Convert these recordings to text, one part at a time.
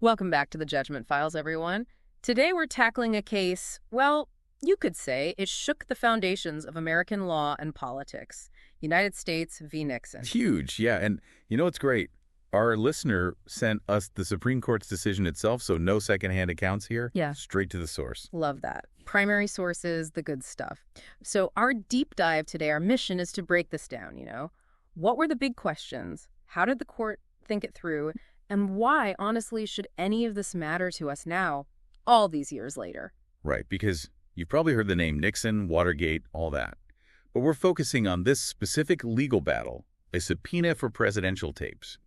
Welcome back to the Judgment Files, everyone. Today we're tackling a case, well, you could say it shook the foundations of American law and politics. United States v. Nixon. Huge, yeah. And you know what's great? Our listener sent us the Supreme Court's decision itself, so no secondhand accounts here. Yeah. Straight to the source. Love that. Primary sources, the good stuff. So our deep dive today, our mission is to break this down. What were the big questions? How did the court think it through? And why, honestly, should any of this matter to us now, all these years later? Right, because you've probably heard the name Nixon, Watergate, all that. But we're focusing on this specific legal battle, a subpoena for presidential tapes,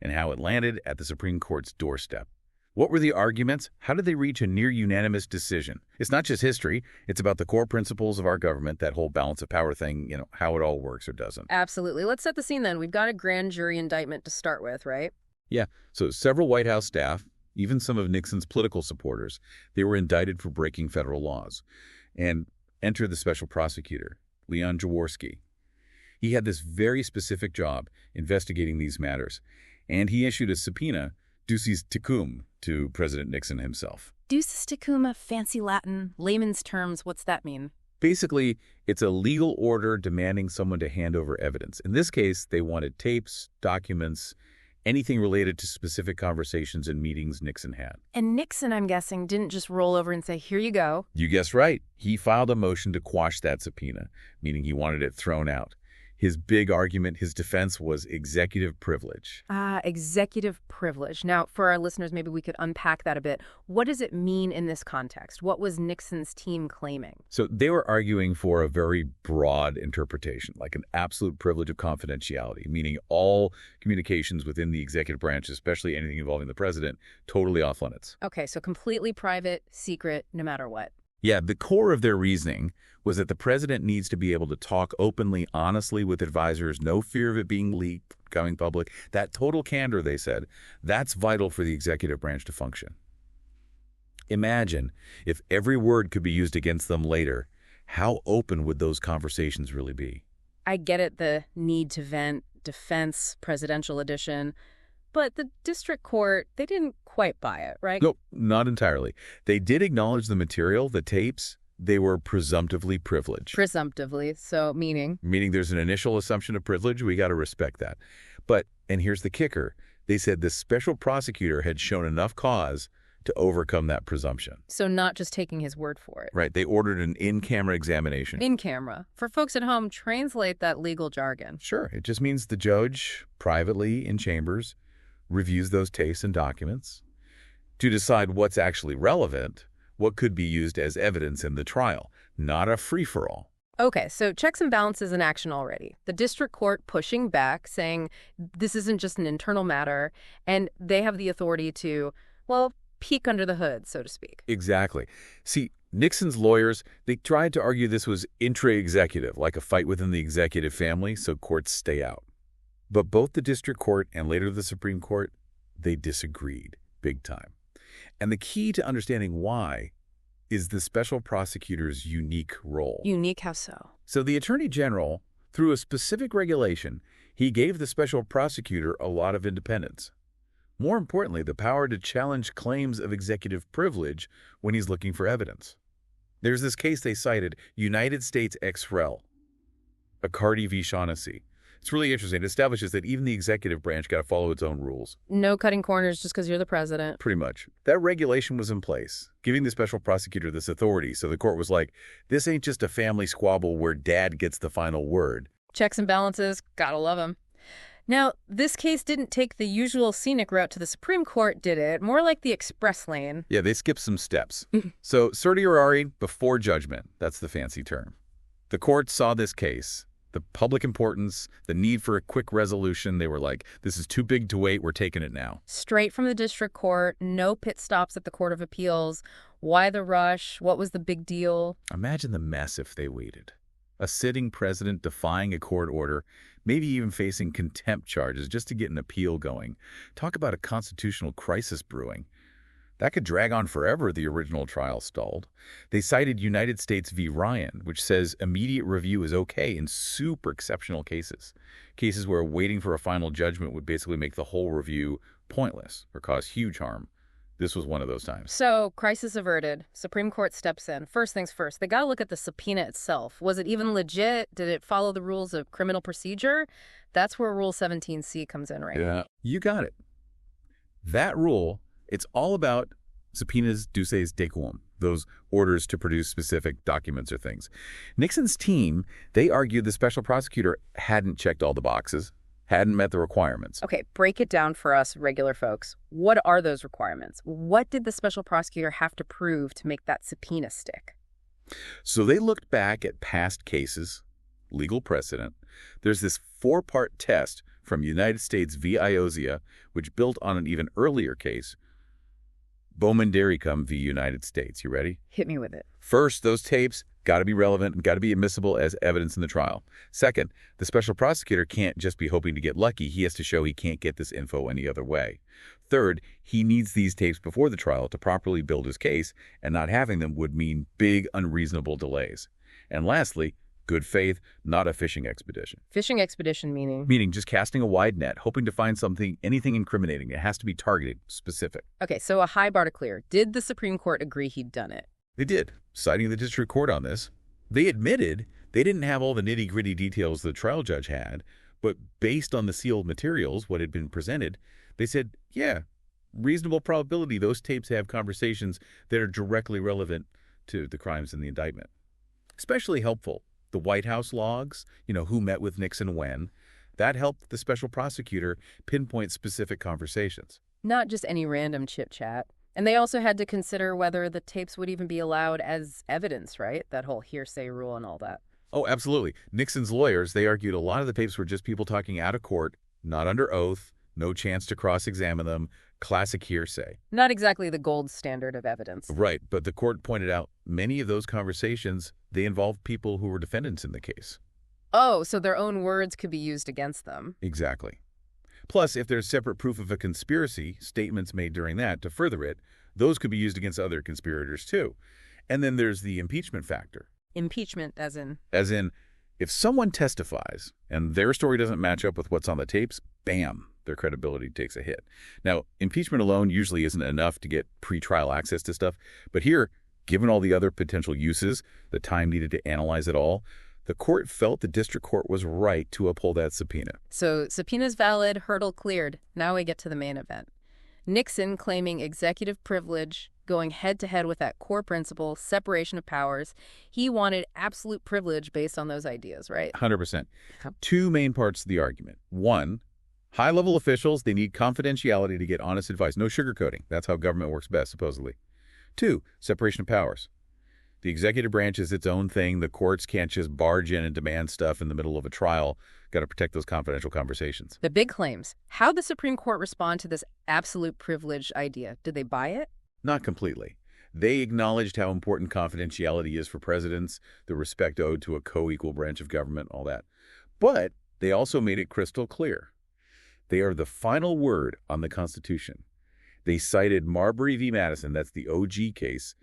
and how it landed at the Supreme Court's doorstep. What were the arguments? How did they reach a near-unanimous decision? It's not just history. It's about the core principles of our government, that whole balance of power thing, how it all works or doesn't. Absolutely. Let's set the scene then. We've got a grand jury indictment to start with, right? Yeah, so several White House staff, even some of Nixon's political supporters, they were indicted for breaking federal laws. And enter the special prosecutor, Leon Jaworski. He had this very specific job investigating these matters, and he issued a subpoena, ducis tecum, to President Nixon himself. Ducis tecum, fancy Latin, layman's terms, what's that mean? Basically, it's a legal order demanding someone to hand over evidence. In this case, they wanted tapes, documents, anything related to specific conversations and meetings Nixon had. And Nixon, I'm guessing, didn't just roll over and say, here you go. You guessed right. He filed a motion to quash that subpoena, meaning he wanted it thrown out. His big argument, his defense, was executive privilege. Executive privilege. Now, for our listeners, maybe we could unpack that a bit. What does it mean in this context? What was Nixon's team claiming? So they were arguing for a very broad interpretation, like an absolute privilege of confidentiality, meaning all communications within the executive branch, especially anything involving the president, totally off limits. Okay, so completely private, secret, no matter what. Yeah, the core of their reasoning was that the president needs to be able to talk openly, honestly with advisors, no fear of it being leaked, going public. That total candor, they said, that's vital for the executive branch to function. Imagine if every word could be used against them later. How open would those conversations really be? I get it, the need to vent, defense, presidential edition. But the district court, they didn't quite buy it, right? Nope, not entirely. They did acknowledge the material, the tapes. They were presumptively privileged. Presumptively, so meaning? Meaning there's an initial assumption of privilege. We got to respect that. But, and here's the kicker, they said the special prosecutor had shown enough cause to overcome that presumption. So not just taking his word for it. Right. They ordered an in-camera examination. In camera. For folks at home, translate that legal jargon. Sure. It just means the judge, privately in chambers, reviews those tapes and documents to decide what's actually relevant, what could be used as evidence in the trial, not a free-for-all. Okay, so checks and balances in action already. The district court pushing back, saying this isn't just an internal matter, and they have the authority to, well, peek under the hood, so to speak. Exactly. See, Nixon's lawyers, they tried to argue this was intra-executive, like a fight within the executive family, so courts stay out. But both the district court and later the Supreme Court, they disagreed big time. And the key to understanding why is the special prosecutor's unique role. Unique, how so? So the Attorney General, through a specific regulation, he gave the special prosecutor a lot of independence. More importantly, the power to challenge claims of executive privilege when he's looking for evidence. There's this case they cited, United States ex rel, Accardi v. Shaughnessy. It's really interesting. It establishes that even the executive branch got to follow its own rules. No cutting corners just because you're the president. Pretty much. That regulation was in place, giving the special prosecutor this authority. So the court was like, this ain't just a family squabble where dad gets the final word. Checks and balances, gotta love them. Now, this case didn't take the usual scenic route to the Supreme Court, did it? More like the express lane. Yeah, they skipped some steps. So certiorari before judgment, that's the fancy term. The court saw this case, the public importance, the need for a quick resolution. They were like, this is too big to wait. We're taking it now. Straight from the district court, no pit stops at the Court of Appeals. Why the rush? What was the big deal? Imagine the mess if they waited. A sitting president defying a court order, maybe even facing contempt charges just to get an appeal going. Talk about a constitutional crisis brewing. That could drag on forever, the original trial stalled. They cited United States v. Ryan, which says immediate review is okay in super exceptional cases. Cases where waiting for a final judgment would basically make the whole review pointless or cause huge harm. This was one of those times. So, crisis averted. Supreme Court steps in. First things first, they got to look at the subpoena itself. Was it even legit? Did it follow the rules of criminal procedure? That's where Rule 17C comes in, right? Yeah, you got it. That rule, it's all about subpoenas duces de quum, those orders to produce specific documents or things. Nixon's team, they argued the special prosecutor hadn't checked all the boxes, hadn't met the requirements. Okay, break it down for us regular folks. What are those requirements? What did the special prosecutor have to prove to make that subpoena stick? So they looked back at past cases, legal precedent. There's this 4-part test from United States v. Iozia, which built on an even earlier case, Bowman Dairycom v. United States. You ready? Hit me with it. First, those tapes got to be relevant and got to be admissible as evidence in the trial. Second, the special prosecutor can't just be hoping to get lucky. He has to show he can't get this info any other way. Third, he needs these tapes before the trial to properly build his case, and not having them would mean big, unreasonable delays. And lastly, good faith, not a fishing expedition. Fishing expedition meaning? Meaning just casting a wide net, hoping to find something, anything incriminating. It has to be targeted, specific. Okay, so a high bar to clear. Did the Supreme Court agree he'd done it? They did, citing the district court on this. They admitted they didn't have all the nitty-gritty details the trial judge had, but based on the sealed materials, what had been presented, they said, yeah, reasonable probability those tapes have conversations that are directly relevant to the crimes in the indictment. Especially helpful, the White House logs, who met with Nixon when, that helped the special prosecutor pinpoint specific conversations. Not just any random chit-chat. And they also had to consider whether the tapes would even be allowed as evidence, right? That whole hearsay rule and all that. Oh, absolutely. Nixon's lawyers, they argued a lot of the tapes were just people talking out of court, not under oath, no chance to cross-examine them, classic hearsay. Not exactly the gold standard of evidence. Right, but the court pointed out many of those conversations, they involved people who were defendants in the case. Oh, so their own words could be used against them. Exactly. Plus, if there's separate proof of a conspiracy, statements made during that to further it, those could be used against other conspirators too. And then there's the impeachment factor. Impeachment as in? As in, if someone testifies and their story doesn't match up with what's on the tapes, bam, their credibility takes a hit. Now, impeachment alone usually isn't enough to get pretrial access to stuff. But here, given all the other potential uses, the time needed to analyze it all, the court felt the district court was right to uphold that subpoena. So subpoena's valid, hurdle cleared. Now we get to the main event. Nixon claiming executive privilege, going head-to-head with that core principle, separation of powers. He wanted absolute privilege based on those ideas, right? 100%. Two main parts of the argument. One, high-level officials, they need confidentiality to get honest advice. No sugarcoating. That's how government works best, supposedly. Two, separation of powers. The executive branch is its own thing. The courts can't just barge in and demand stuff in the middle of a trial. Got to protect those confidential conversations. The big claims. How'd the Supreme Court respond to this absolute privilege idea? Did they buy it? Not completely. They acknowledged how important confidentiality is for presidents, the respect owed to a co-equal branch of government, all that. But they also made it crystal clear. They are the final word on the Constitution. They cited Marbury v. Madison, that's the OG case,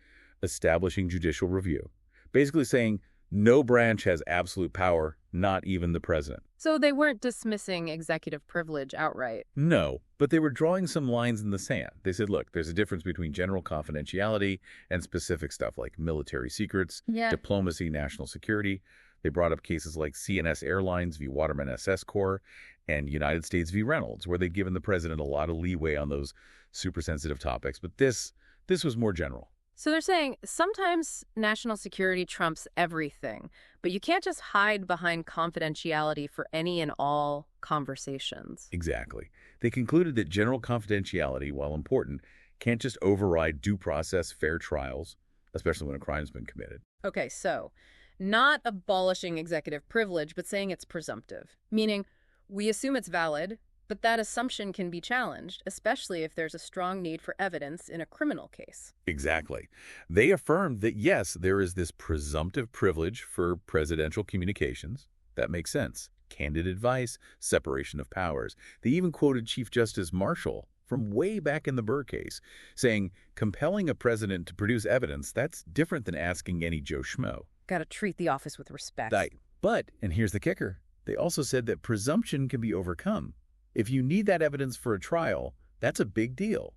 establishing judicial review, basically saying no branch has absolute power, not even the president. So they weren't dismissing executive privilege outright. No, but they were drawing some lines in the sand. They said, look, there's a difference between general confidentiality and specific stuff like military secrets, diplomacy, national security. They brought up cases like CNS Airlines v. Waterman SS Corps and United States v. Reynolds, where they'd given the president a lot of leeway on those super sensitive topics. But this was more general. So they're saying sometimes national security trumps everything, but you can't just hide behind confidentiality for any and all conversations. Exactly. They concluded that general confidentiality, while important, can't just override due process, fair trials, especially when a crime's been committed. Okay, so not abolishing executive privilege, but saying it's presumptive, meaning we assume it's valid, but that assumption can be challenged, especially if there's a strong need for evidence in a criminal case. Exactly. They affirmed that, yes, there is this presumptive privilege for presidential communications. That makes sense. Candid advice, separation of powers. They even quoted Chief Justice Marshall from way back in the Burr case, saying compelling a president to produce evidence, that's different than asking any Joe Schmo. Got to treat the office with respect. But, and here's the kicker, they also said that presumption can be overcome. If you need that evidence for a trial, that's a big deal.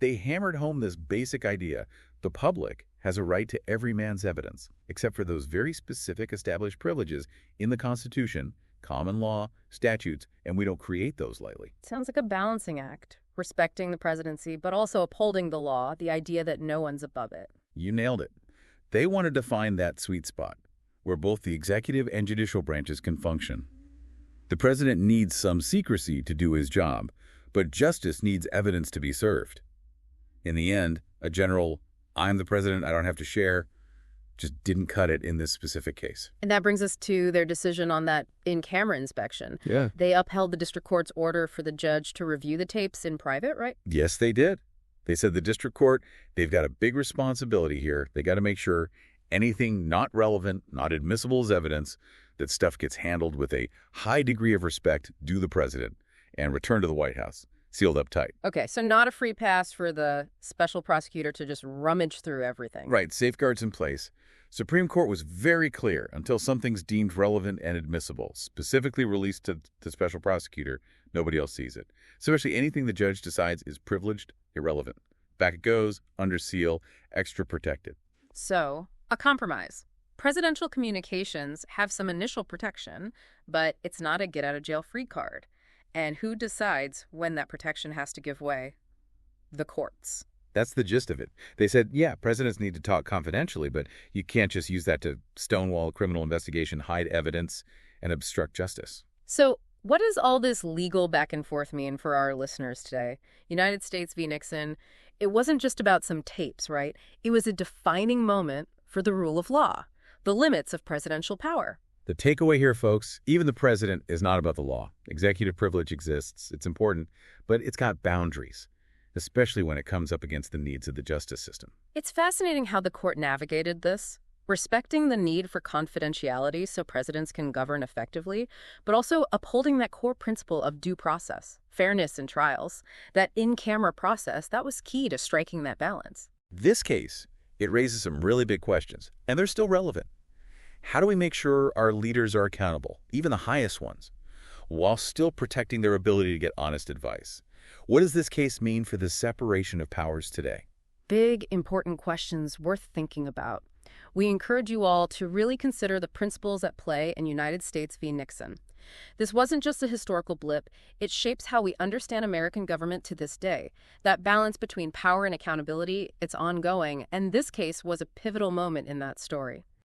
They hammered home this basic idea: the public has a right to every man's evidence, except for those very specific established privileges in the Constitution, common law, statutes, and we don't create those lightly. Sounds like a balancing act, respecting the presidency, but also upholding the law, the idea that no one's above it. You nailed it. They wanted to find that sweet spot, where both the executive and judicial branches can function. The president needs some secrecy to do his job, but justice needs evidence to be served. In the end, a general, "I'm the president, I don't have to share," just didn't cut it in this specific case. And that brings us to their decision on that in-camera inspection. Yeah. They upheld the district court's order for the judge to review the tapes in private, right? Yes, they did. They said the district court, they've got a big responsibility here. They got to make sure anything not relevant, not admissible as evidence, that stuff gets handled with a high degree of respect due the president and returned to the White House, sealed up tight. Okay, so not a free pass for the special prosecutor to just rummage through everything. Right, safeguards in place. Supreme Court was very clear: until something's deemed relevant and admissible, specifically released to the special prosecutor, nobody else sees it. So actually anything the judge decides is privileged, irrelevant. Back it goes, under seal, extra protected. So, a compromise. Presidential communications have some initial protection, but it's not a get-out-of-jail-free card. And who decides when that protection has to give way? The courts. That's the gist of it. They said, yeah, presidents need to talk confidentially, but you can't just use that to stonewall a criminal investigation, hide evidence, and obstruct justice. So, what does all this legal back and forth mean for our listeners today? United States v. Nixon, it wasn't just about some tapes, right? It was a defining moment for the rule of law, the limits of presidential power. The takeaway here, folks, even the president is not above the law. Executive privilege exists. It's important, but it's got boundaries, especially when it comes up against the needs of the justice system. It's fascinating how the court navigated this, respecting the need for confidentiality so presidents can govern effectively, but also upholding that core principle of due process, fairness in trials. That in-camera process, that was key to striking that balance. This case, it raises some really big questions, and they're still relevant. How do we make sure our leaders are accountable, even the highest ones, while still protecting their ability to get honest advice? What does this case mean for the separation of powers today? Big, important questions worth thinking about. We encourage you all to really consider the principles at play in United States v. Nixon. This wasn't just a historical blip. It shapes how we understand American government to this day. That balance between power and accountability, it's ongoing, and this case was a pivotal moment in that story.